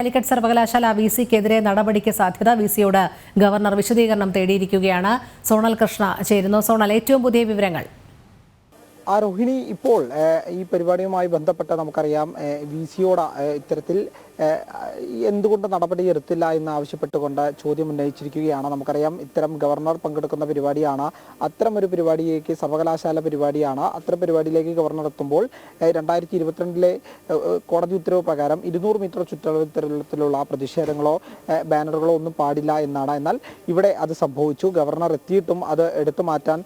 കാലിക്കറ്റ് സർവകലാശാല വിസിക്കെതിരെ നടപടിക്ക് സാധ്യത. വിസിയോട് ഗവർണർ വിശദീകരണം തേടിയിരിക്കുകയാണ്. സോണൽ കൃഷ്ണ ചേരുന്നു. സോണൽ, ഏറ്റവും പുതിയ വിവരങ്ങൾ. രോഹിണി, ഇപ്പോൾ ഈ പരിപാടിയുമായി ബന്ധപ്പെട്ട് നമുക്കറിയാം വിസിയോട് ഇത്തരത്തിൽ എന്തുകൊണ്ട് നടപടിയെടുത്തില്ല എന്ന് ആവശ്യപ്പെട്ടുകൊണ്ട് ചോദ്യം ഉന്നയിച്ചിരിക്കുകയാണ്. നമുക്കറിയാം ഇത്തരം ഗവർണർ പങ്കെടുക്കുന്ന പരിപാടിയാണ്, അത്തരം ഒരു പരിപാടിയിലേക്ക് സർവകലാശാല പരിപാടിയാണ്. അത്തരം പരിപാടിയിലേക്ക് ഗവർണർ എത്തുമ്പോൾ 2022 കോടതി ഉത്തരവ് പ്രകാരം 200 മീറ്റർ ചുറ്റളവിലുള്ള പ്രതിഷേധങ്ങളോ ബാനറുകളോ ഒന്നും പാടില്ല എന്നാണ്. എന്നാൽ ഇവിടെ അത് സംഭവിച്ചു. ഗവർണർ എത്തിയിട്ടും അത് എടുത്തു മാറ്റാൻ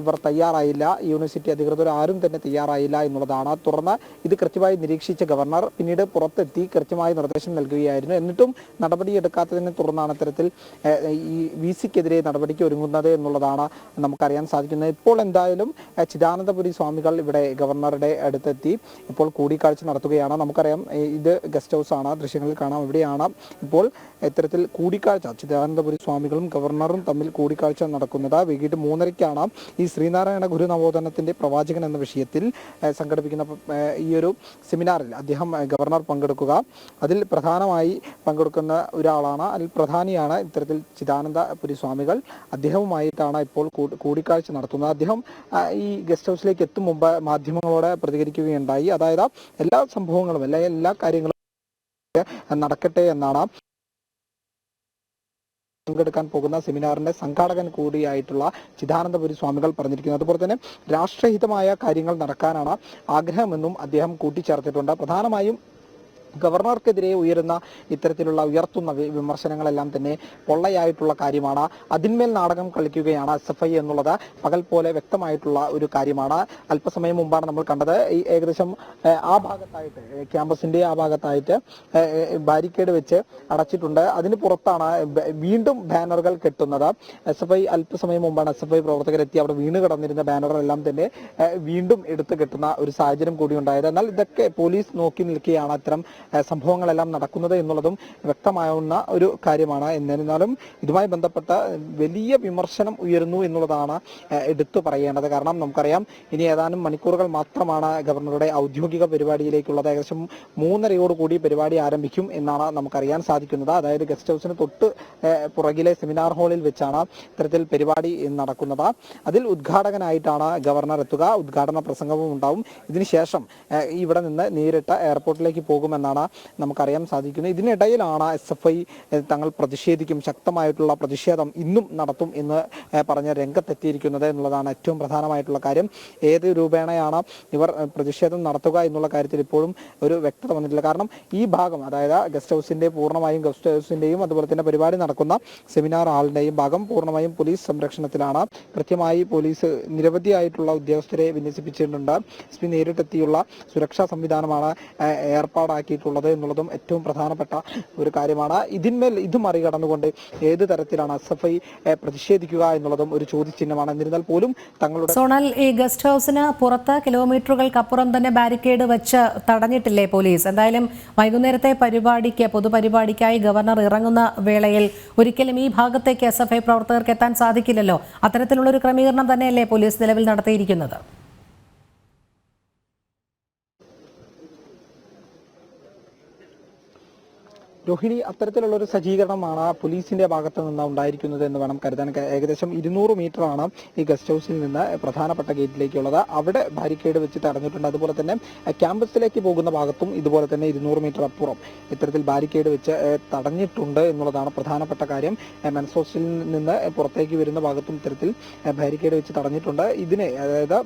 ഇവർ തയ്യാറായില്ല. യൂണിവേഴ്സിറ്റി അധികൃതർ ആരും തന്നെ തയ്യാറായില്ല എന്നുള്ളതാണ്. തുടർന്ന് ഇത് കൃത്യമായി നിരീക്ഷിച്ച ഗവർണർ പിന്നീട് പുറത്തെത്തി കൃത്യമായി നിർദ്ദേശം നൽകുകയായിരുന്നു. എന്നിട്ടും നടപടിയെടുക്കാത്തതിനെ തുടർന്നാണ് ഇത്തരത്തിൽ ഈ വിസിക്കെതിരെ നടപടിക്ക് ഒരുങ്ങുന്നത് എന്നുള്ളതാണ് നമുക്കറിയാൻ സാധിക്കുന്നത്. ഇപ്പോൾ എന്തായാലും ചിദാനന്ദപുരി സ്വാമികൾ ഇവിടെ ഗവർണറുടെ അടുത്തെത്തി ഇപ്പോൾ കൂടിക്കാഴ്ച നടത്തുകയാണ്. നമുക്കറിയാം ഇത് ഗസ്റ്റ് ഹൗസ് ആണ്, ദൃശ്യങ്ങളിൽ കാണാം. ഇവിടെയാണ് ഇപ്പോൾ ഇത്തരത്തിൽ കൂടിക്കാഴ്ച ചിദാനന്ദപുരി സ്വാമികളും ഗവർണറും തമ്മിൽ കൂടിക്കാഴ്ച നടക്കുന്നത്. വൈകിട്ട് 3:30 ഈ ശ്രീനാരായണ ഗുരു നവോത്ഥാനത്തിന്റെ പ്രവാചകൻ എന്ന വിഷയത്തിൽ സംഘടിപ്പിക്കുന്ന ഈ ഒരു സെമിനാറിൽ ഗവർണർ പങ്കെടുക്കുക. അതിൽ പ്രധാനമായി പങ്കെടുക്കുന്ന ഒരാളാണ്, അതിൽ പ്രധാനിയാണ് ഇത്തരത്തിൽ ചിദാനന്ദപുരി സ്വാമികൾ. അദ്ദേഹവുമായിട്ടാണ് ഇപ്പോൾ കൂടിക്കാഴ്ച നടത്തുന്നത്. അദ്ദേഹം ഈ ഗസ്റ്റ് ഹൗസിലേക്ക് എത്തും മുമ്പ് മാധ്യമങ്ങളോട് പ്രതികരിക്കുകയുണ്ടായി. അതായത് എല്ലാ സംഭവങ്ങളും എല്ലാ കാര്യങ്ങളും നടക്കട്ടെ എന്നാണ് പങ്കെടുക്കാൻ പോകുന്ന സെമിനാറിന്റെ സംഘാടകൻ കൂടിയായിട്ടുള്ള ചിദാനന്ദപുരി സ്വാമികൾ പറഞ്ഞിരിക്കുന്നത്. അതുപോലെ തന്നെ രാഷ്ട്രഹിതമായ കാര്യങ്ങൾ നടക്കാനാണ് ആഗ്രഹമെന്നും അദ്ദേഹം കൂട്ടിച്ചേർത്തിട്ടുണ്ട്. പ്രധാനമായും ഗവർണർക്കെതിരെ ഉയർത്തുന്ന വിമർശനങ്ങളെല്ലാം തന്നെ പൊള്ളയായിട്ടുള്ള കാര്യമാണ്. അതിന്മേൽ നാടകം കളിക്കുകയാണ് SFI എന്നുള്ളത് പകൽ പോലെ വ്യക്തമായിട്ടുള്ള ഒരു കാര്യമാണ്. അല്പസമയം മുമ്പാണ് നമ്മൾ കണ്ടത് ഏകദേശം ആ ഭാഗത്തായിട്ട് ക്യാമ്പസിന്റെ ആ ഭാഗത്തായിട്ട് ബാരിക്കേഡ് വെച്ച് അടച്ചിട്ടുണ്ട്. അതിന് പുറത്താണ് വീണ്ടും ബാനറുകൾ കെട്ടുന്നത്. SFI അല്പസമയം മുമ്പാണ് SFI പ്രവർത്തകരെത്തി അവിടെ വീണ് കിടന്നിരുന്ന ബാനറുകളെല്ലാം തന്നെ വീണ്ടും എടുത്തു കെട്ടുന്ന ഒരു സാഹചര്യം കൂടി ഉണ്ടായത്. എന്നാൽ ഇതൊക്കെ പോലീസ് നോക്കി നിൽക്കുകയാണ് ഇത്തരം സംഭവങ്ങളെല്ലാം നടക്കുന്നത് എന്നുള്ളതും വ്യക്തമാവുന്ന ഒരു കാര്യമാണ്. എന്നിരുന്നാലും ഇതുമായി ബന്ധപ്പെട്ട വലിയ വിമർശനം ഉയരുന്നു എന്നുള്ളതാണ് എടുത്തു പറയേണ്ടത്. കാരണം നമുക്കറിയാം ഇനി ഏതാനും മണിക്കൂറുകൾ മാത്രമാണ് ഗവർണറുടെ ഔദ്യോഗിക പരിപാടിയിലേക്കുള്ളത്. ഏകദേശം 3:30 പരിപാടി ആരംഭിക്കും എന്നാണ് നമുക്കറിയാൻ സാധിക്കുന്നത്. അതായത് ഗസ്റ്റ് ഹൗസിന് തൊട്ട് പുറകിലെ സെമിനാർ ഹാളിൽ വെച്ചാണ് ഇത്തരത്തിൽ പരിപാടി നടക്കുന്നത്. അതിൽ ഉദ്ഘാടകനായിട്ടാണ് ഗവർണർ എത്തുക. ഉദ്ഘാടന പ്രസംഗവും ഉണ്ടാവും. ഇതിനുശേഷം ഇവിടെ നിന്ന് നേരിട്ട് എയർപോർട്ടിലേക്ക് പോകുമെന്നാണ് നമുക്കറിയാൻ സാധിക്കുന്നത്. ഇതിനിടയിലാണ് SFI തങ്ങൾ പ്രതിഷേധിക്കും, ശക്തമായിട്ടുള്ള പ്രതിഷേധം ഇന്നും നടത്തും എന്ന് പറഞ്ഞ് രംഗത്തെത്തിയിരിക്കുന്നത് എന്നുള്ളതാണ് ഏറ്റവും പ്രധാനമായിട്ടുള്ള കാര്യം. ഏത് രൂപേണയാണ് ഇവർ പ്രതിഷേധം നടത്തുക എന്നുള്ള കാര്യത്തിൽ ഇപ്പോഴും ഒരു വ്യക്തത വന്നിട്ടില്ല. കാരണം ഈ ഭാഗം, അതായത് ഗസ്റ്റ് ഹൗസിന്റെയും അതുപോലെ തന്നെ പരിപാടി നടക്കുന്ന സെമിനാർ ഹാളിന്റെയും ഭാഗം പൂർണ്ണമായും പോലീസ് സംരക്ഷണത്തിലാണ്. കൃത്യമായി പോലീസ് നിരവധിയായിട്ടുള്ള ഉദ്യോഗസ്ഥരെ വിന്യസിപ്പിച്ചിട്ടുണ്ട്. SP നേരിട്ടെത്തിയുള്ള സുരക്ഷാ സംവിധാനമാണ് ഏർപ്പാടാക്കിയിട്ടുള്ളത് എന്നുള്ളതും ഏറ്റവും പ്രധാനപ്പെട്ട ഒരു കാര്യമാണ്. ഇത് മറികടന്നുകൊണ്ട് ഏത് തരത്തിലാണ് SFI പ്രതിഷേധിക്കുക എന്നുള്ളതും ഒരു ചോദ്യചിഹ്നമാണ്. എന്നിരുന്നാൽ പോലും തങ്ങളുടെ സോണൽ, ഈ ഗസ്റ്റ് ഹൗസിന് പുറത്ത് കിലോമീറ്ററുകൾക്കപ്പുറം തന്നെ ബാരിക്കേഡ് വെച്ച് തടഞ്ഞിട്ടില്ലേ പോലീസ്? എന്തായാലും വൈകുന്നേരത്തെ പൊതുപരിപാടിക്കായി ഗവർണർ ഇറങ്ങുന്ന വേളയിൽ ഒരിക്കലും ഈ ഭാഗത്തേക്ക് SFI പ്രവർത്തകർക്ക് എത്താൻ സാധിക്കില്ലല്ലോ. അത്തരത്തിലുള്ള ഒരു ക്രമീകരണം തന്നെയല്ലേ പോലീസ് നിലവിൽ നടത്തിയിരിക്കുന്നത്? രോഹിണി, അത്തരത്തിലുള്ള ഒരു സജ്ജീകരണമാണ് പോലീസിന്റെ ഭാഗത്ത് നിന്ന് ഉണ്ടായിരിക്കുന്നത് എന്ന് വേണം കരുതാൻ. ഏകദേശം 200 മീറ്ററാണ് ഈ ഗസ്റ്റ് ഹൗസിൽ നിന്ന് പ്രധാനപ്പെട്ട ഗേറ്റിലേക്കുള്ളത്. അവിടെ ബാരിക്കേഡ് വെച്ച് തടഞ്ഞിട്ടുണ്ട്. അതുപോലെ തന്നെ ക്യാമ്പസിലേക്ക് പോകുന്ന ഭാഗത്തും ഇതുപോലെ തന്നെ 200 മീറ്റർ അപ്പുറം ഇത്തരത്തിൽ ബാരിക്കേഡ് വെച്ച് തടഞ്ഞിട്ടുണ്ട് എന്നുള്ളതാണ് പ്രധാനപ്പെട്ട കാര്യം. മെൻസ് ഹോസ്റ്റലിൽ നിന്ന് പുറത്തേക്ക് വരുന്ന ഭാഗത്തും ഇത്തരത്തിൽ ബാരിക്കേഡ് വെച്ച് തടഞ്ഞിട്ടുണ്ട്. അതായത്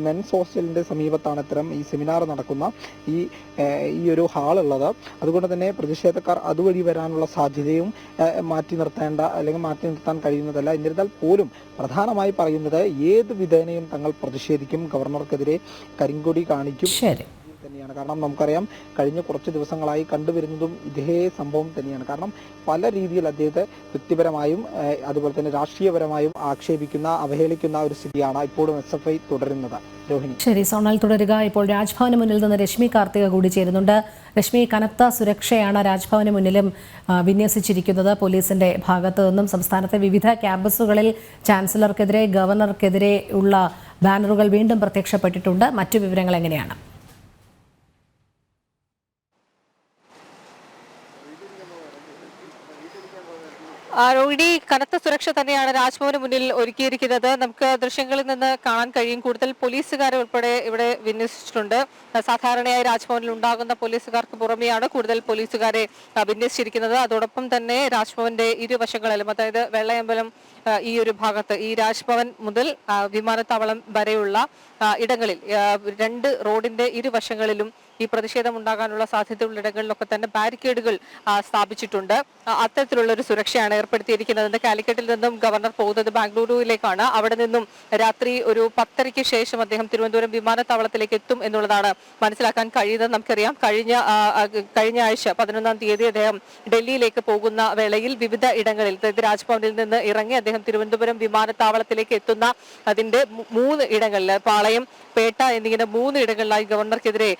മെൻസ് ഹോസ്റ്റലിന്റെ സമീപത്താണ് ഇത്തരം ഈ സെമിനാർ നടക്കുന്ന ഈ ഒരു ഹാളുള്ളത്. അതുകൊണ്ട് തന്നെ പ്രതിഷേധക്കാർ അതുവഴി വരാനുള്ള സാധ്യതയും മാറ്റി നിർത്താൻ കഴിയുന്നതല്ല. എന്നിരുന്നാൽ പോലും പ്രധാനമായി പറയുന്നത് ഏത് വിധേനയും തങ്ങൾ പ്രതിഷേധിക്കും, ഗവർണർക്കെതിരെ കരിങ്കൊടി കാണിക്കും തന്നെയാണ്. കാരണം നമുക്കറിയാം കഴിഞ്ഞ കുറച്ച് ദിവസങ്ങളായി കണ്ടുവരുന്നതും ഇതേ സംഭവം തന്നെയാണ്. കാരണം പല രീതിയിൽ അദ്ദേഹത്തെ വ്യക്തിപരമായും അതുപോലെ തന്നെ രാഷ്ട്രീയപരമായും അവഹേളിക്കുന്ന ഒരു സ്ഥിതിയാണ് ഇപ്പോഴും SFI തുടരുന്നത്. രോഹിണി, ശരി സോണൽ, തുടരുക. ഇപ്പോൾ രാജ്ഭവന് മുന്നിൽ നിന്ന് രശ്മി കാർത്തിക കൂടി ചേരുന്നുണ്ട്. രശ്മി, കനത്ത സുരക്ഷയാണ് രാജ്ഭവന് മുന്നിലും വിന്യസിച്ചിരിക്കുന്നത് പോലീസിന്റെ ഭാഗത്തു നിന്നും. സംസ്ഥാനത്തെ വിവിധ ക്യാമ്പസുകളിൽ ചാൻസലർക്കെതിരെ, ഗവർണർക്കെതിരെ ഉള്ള ബാനറുകൾ വീണ്ടും പ്രത്യക്ഷപ്പെട്ടിട്ടുണ്ട്. മറ്റു വിവരങ്ങൾ എങ്ങനെയാണ്? റോഹിണി, കനത്ത സുരക്ഷ തന്നെയാണ് രാജ്ഭവന് മുന്നിൽ ഒരുക്കിയിരിക്കുന്നത്. നമുക്ക് ദൃശ്യങ്ങളിൽ നിന്ന് കാണാൻ കഴിയും. കൂടുതൽ പോലീസുകാരെ ഉൾപ്പെടെ ഇവിടെ വിന്യസിച്ചിട്ടുണ്ട്. സാധാരണയായി രാജ്ഭവനിൽ ഉണ്ടാകുന്ന പോലീസുകാർക്ക് പുറമെയാണ് കൂടുതൽ പോലീസുകാരെ വിന്യസിച്ചിരിക്കുന്നത്. അതോടൊപ്പം തന്നെ രാജ്ഭവന്റെ ഇരുവശങ്ങളിലും, അതായത് വെള്ളയമ്പലം ഈ ഒരു ഭാഗത്ത്, ഈ രാജ്ഭവൻ മുതൽ വിമാനത്താവളം വരെയുള്ള ഇടങ്ങളിൽ, രണ്ട് റോഡിന്റെ ഇരുവശങ്ങളിലും ഈ പ്രതിഷേധം ഉണ്ടാകാനുള്ള സാധ്യതയുള്ള ഇടങ്ങളിലൊക്കെ തന്നെ ബാരിക്കേഡുകൾ സ്ഥാപിച്ചിട്ടുണ്ട്. അത്തരത്തിലുള്ള ഒരു സുരക്ഷയാണ് ഏർപ്പെടുത്തിയിരിക്കുന്നത്. കാലിക്കറ്റിൽ നിന്നും ഗവർണർ പോകുന്നത് ബാംഗ്ലൂരുവിലേക്കാണ്. അവിടെ നിന്നും രാത്രി ഒരു 10:30 ശേഷം അദ്ദേഹം തിരുവനന്തപുരം വിമാനത്താവളത്തിലേക്ക് എത്തും എന്നുള്ളതാണ് മനസ്സിലാക്കാൻ കഴിയുന്നത്. നമുക്കറിയാം, കഴിഞ്ഞ ആഴ്ച 11-ാം തീയതി അദ്ദേഹം ഡൽഹിയിലേക്ക് പോകുന്ന വേളയിൽ വിവിധ ഇടങ്ങളിൽ, അതായത് രാജ്ഭവനിൽ നിന്ന് ഇറങ്ങി അദ്ദേഹം തിരുവനന്തപുരം വിമാനത്താവളത്തിലേക്ക് എത്തുന്ന അതിന്റെ 3 ഇടങ്ങളിൽ, പാളയം, പേട്ട എന്നിങ്ങനെ 3 ഇടങ്ങളിലായി ഗവർണർക്കെതിരെ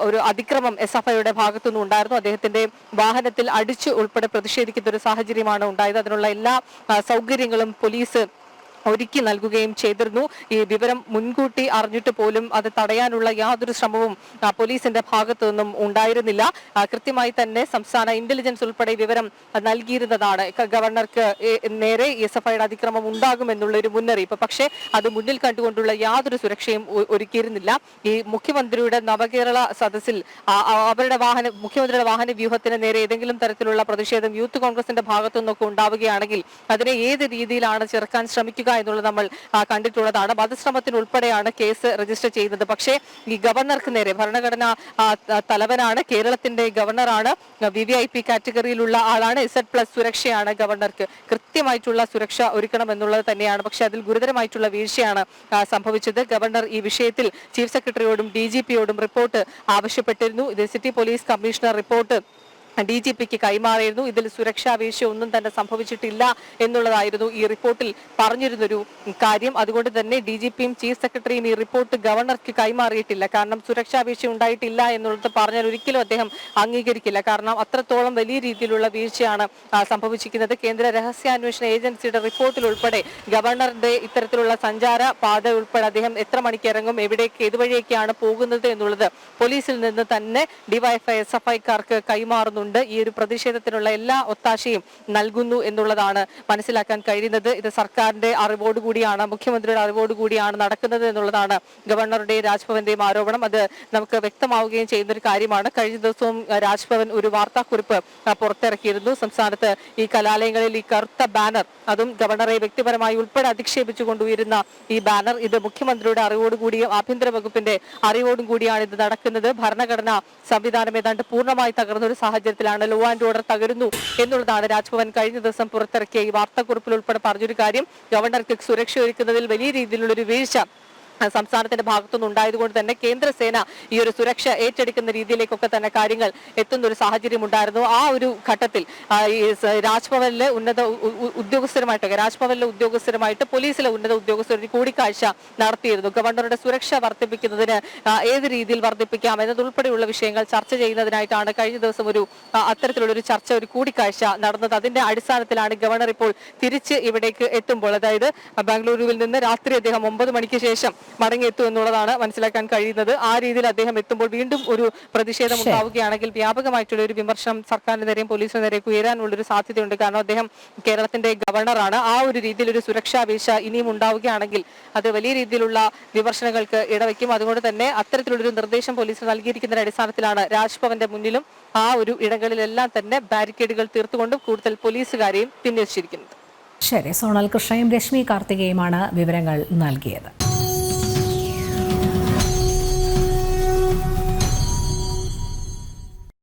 ഒരു അതിക്രമം SFIയുടെ ഭാഗത്തുനിന്ന് ഉണ്ടായിരുന്നു. അദ്ദേഹത്തിന്റെ വാഹനത്തിൽ അടിച്ചു ഉൾപ്പെടെ പ്രതിഷേധിക്കുന്ന ഒരു സാഹചര്യമാണ് ഉണ്ടായത്. അതിനുള്ള എല്ലാ സൗകര്യങ്ങളും പോലീസ് ഒരുക്കി നൽകുകയും ചെയ്തിരുന്നു. ഈ വിവരം മുൻകൂട്ടി അറിഞ്ഞിട്ട് പോലും അത് തടയാനുള്ള യാതൊരു ശ്രമവും പോലീസിന്റെ ഭാഗത്തു നിന്നും ഉണ്ടായിരുന്നില്ല. കൃത്യമായി തന്നെ സംസ്ഥാന ഇന്റലിജൻസ് ഉൾപ്പെടെ വിവരം നൽകിയിരുന്നതാണ്. ഗവർണർക്ക് നേരെ SFIയുടെ അതിക്രമം ഉണ്ടാകുമെന്നുള്ള ഒരു മുന്നറിയിപ്പ്. പക്ഷേ അത് മുന്നിൽ കണ്ടുകൊണ്ടുള്ള യാതൊരു സുരക്ഷയും ഒരുക്കിയിരുന്നില്ല. ഈ മുഖ്യമന്ത്രിയുടെ നവകേരള സദസ്സിൽ മുഖ്യമന്ത്രിയുടെ വാഹന വ്യൂഹത്തിന് നേരെ ഏതെങ്കിലും തരത്തിലുള്ള പ്രതിഷേധം യൂത്ത് കോൺഗ്രസിന്റെ ഭാഗത്തു നിന്നൊക്കെ ഉണ്ടാവുകയാണെങ്കിൽ അതിനെ ഏത് രീതിയിലാണ് ചെറുക്കാൻ ശ്രമിക്കുക എന്നുള്ളത് നമ്മൾ കണ്ടിട്ടുള്ളതാണ്. വധശ്രമത്തിന് ഉൾപ്പെടെയാണ് കേസ് രജിസ്റ്റർ ചെയ്യുന്നത്. പക്ഷേ ഈ ഗവർണർക്ക് നേരെ, ഭരണഘടനാ തലവനാണ്, കേരളത്തിന്റെ ഗവർണറാണ്, VVIP കാറ്റഗറിയിലുള്ള ആളാണ്, Z+ സുരക്ഷയാണ് ഗവർണർക്ക്. കൃത്യമായിട്ടുള്ള സുരക്ഷ ഒരുക്കണം എന്നുള്ളത് തന്നെയാണ്. പക്ഷെ അതിൽ ഗുരുതരമായിട്ടുള്ള വീഴ്ചയാണ് സംഭവിച്ചത്. ഗവർണർ ഈ വിഷയത്തിൽ ചീഫ് സെക്രട്ടറിയോടും DGPയോടും റിപ്പോർട്ട് ആവശ്യപ്പെട്ടിരുന്നു. ഇത് സിറ്റി പോലീസ് കമ്മീഷണർ റിപ്പോർട്ട് DGPക്ക് കൈമാറിയിരുന്നു. ഇതിൽ സുരക്ഷാ വീഴ്ച ഒന്നും തന്നെ സംഭവിച്ചിട്ടില്ല എന്നുള്ളതായിരുന്നു ഈ റിപ്പോർട്ടിൽ പറഞ്ഞിരുന്നൊരു കാര്യം. അതുകൊണ്ട് തന്നെ DGPയും ചീഫ് സെക്രട്ടറിയും ഈ റിപ്പോർട്ട് ഗവർണർക്ക് കൈമാറിയിട്ടില്ല. കാരണം സുരക്ഷാ വീഴ്ച ഉണ്ടായിട്ടില്ല എന്നുള്ളത് പറഞ്ഞാൽ ഒരിക്കലും അദ്ദേഹം അംഗീകരിക്കില്ല. കാരണം അത്രത്തോളം വലിയ രീതിയിലുള്ള വീഴ്ചയാണ് സംഭവിച്ചിരിക്കുന്നത്. കേന്ദ്ര രഹസ്യാന്വേഷണ ഏജൻസിയുടെ റിപ്പോർട്ടിൽ ഉൾപ്പെടെ ഗവർണറുടെ ഇത്തരത്തിലുള്ള സഞ്ചാര പാത ഉൾപ്പെടെ അദ്ദേഹം എത്ര മണിക്ക് ഇറങ്ങും, ഏതുവഴിയൊക്കെയാണ് പോകുന്നത് എന്നുള്ളത് പോലീസിൽ നിന്ന് തന്നെ DYFI SFIക്കാർക്ക് കൈമാറുന്നു. ഈ ഒരു പ്രതിഷേധത്തിനുള്ള എല്ലാ ഒത്താശയും നൽകുന്നു എന്നുള്ളതാണ് മനസ്സിലാക്കാൻ കഴിയുന്നത്. ഇത് സർക്കാരിന്റെ അറിവോടുകൂടിയാണ്, മുഖ്യമന്ത്രിയുടെ അറിവോടുകൂടിയാണ് നടക്കുന്നത് എന്നുള്ളതാണ് ഗവർണറുടെ രാജ്ഭവന്റെയും ആരോപണം. അത് നമുക്ക് വ്യക്തമാവുകയും ചെയ്യുന്ന ഒരു കാര്യമാണ്. കഴിഞ്ഞ ദിവസവും രാജ്ഭവൻ ഒരു വാർത്താക്കുറിപ്പ് പുറത്തിറക്കിയിരുന്നു. സംസ്ഥാനത്ത് ഈ കലാലയങ്ങളിൽ ഈ കറുത്ത ബാനർ, അതും ഗവർണറെ വ്യക്തിപരമായി ഉൾപ്പെടെ അധിക്ഷേപിച്ചുകൊണ്ട് ഉയരുന്ന ഈ ബാനർ, ഇത് മുഖ്യമന്ത്രിയുടെ അറിവോടുകൂടിയും ആഭ്യന്തര വകുപ്പിന്റെ അറിവോടും കൂടിയാണ് ഇത് നടക്കുന്നത്. ഭരണഘടനാ സംവിധാനം ഏതാണ്ട് പൂർണ്ണമായി തകർന്ന ഒരു സാഹചര്യത്തിലാണ്, ലോ ആൻഡ് ഓർഡർ തകരുന്നു എന്നുള്ളതാണ് രാജ്ഭവൻ കഴിഞ്ഞ ദിവസം പുറത്തിറക്കിയ ഈ വാർത്താക്കുറിപ്പിൽ ഉൾപ്പെടെ പറഞ്ഞൊരു കാര്യം. ഗവർണർക്ക് സുരക്ഷ ഒരുക്കുന്നതിൽ വലിയ രീതിയിലുള്ള ഒരു വീഴ്ച സംസ്ഥാനത്തിന്റെ ഭാഗത്തുനിന്ന് ഉണ്ടായതുകൊണ്ട് തന്നെ കേന്ദ്രസേന ഈ ഒരു സുരക്ഷ ഏറ്റെടുക്കുന്ന രീതിയിലേക്കൊക്കെ തന്നെ കാര്യങ്ങൾ എത്തുന്ന ഒരു സാഹചര്യം ഉണ്ടായിരുന്നു. ആ ഒരു ഘട്ടത്തിൽ രാജ്ഭവനിലെ ഉദ്യോഗസ്ഥരുമായിട്ട് പോലീസിലെ ഉന്നത ഉദ്യോഗസ്ഥരുടെ കൂടിക്കാഴ്ച നടത്തിയിരുന്നു. ഗവർണറുടെ സുരക്ഷ വർദ്ധിപ്പിക്കുന്നതിന് ഏത് രീതിയിൽ വർദ്ധിപ്പിക്കാം എന്നതുൾപ്പെടെയുള്ള വിഷയങ്ങൾ ചർച്ച ചെയ്യുന്നതിനായിട്ടാണ് കഴിഞ്ഞ ദിവസം അത്തരത്തിലുള്ള ഒരു ചർച്ച, ഒരു കൂടിക്കാഴ്ച നടന്നത്. അതിന്റെ അടിസ്ഥാനത്തിലാണ് ഗവർണർ ഇപ്പോൾ തിരിച്ച് ഇവിടേക്ക് എത്തുമ്പോൾ, അതായത് ബാംഗ്ലൂരുവിൽ നിന്ന് രാത്രി അദ്ദേഹം 9 മണിക്ക് ശേഷം മടങ്ങിയെത്തും എന്നുള്ളതാണ് മനസ്സിലാക്കാൻ കഴിയുന്നത്. ആ രീതിയിൽ അദ്ദേഹം എത്തുമ്പോൾ വീണ്ടും ഒരു പ്രതിഷേധം ഉണ്ടാവുകയാണെങ്കിൽ വ്യാപകമായിട്ടുള്ള ഒരു വിമർശനം സർക്കാരിന് നേരെയും പോലീസിന് നേരെയും ഉയരാനുള്ള ഒരു സാധ്യതയുണ്ട്. കാരണം അദ്ദേഹം കേരളത്തിന്റെ ഗവർണറാണ്. ആ ഒരു രീതിയിൽ ഒരു സുരക്ഷാ വീഴ്ച ഇനിയും ഉണ്ടാവുകയാണെങ്കിൽ അത് വലിയ രീതിയിലുള്ള വിമർശനങ്ങൾക്ക് ഇടവയ്ക്കും. അതുകൊണ്ട് തന്നെ അത്തരത്തിലുള്ളൊരു നിർദ്ദേശം പോലീസിന് നൽകിയിരിക്കുന്നതിന്റെ അടിസ്ഥാനത്തിലാണ് രാജ്ഭവന്റെ മുന്നിലും ആ ഒരു ഇടങ്ങളിലെല്ലാം തന്നെ ബാരിക്കേഡുകൾ തീർത്തുകൊണ്ടും കൂടുതൽ പോലീസുകാരെയും വിന്യസിച്ചിരിക്കുന്നത്. ശരി, സോണൽ കൃഷ്ണയും രശ്മി കാർത്തികയുമാണ് വിവരങ്ങൾ നൽകിയത്.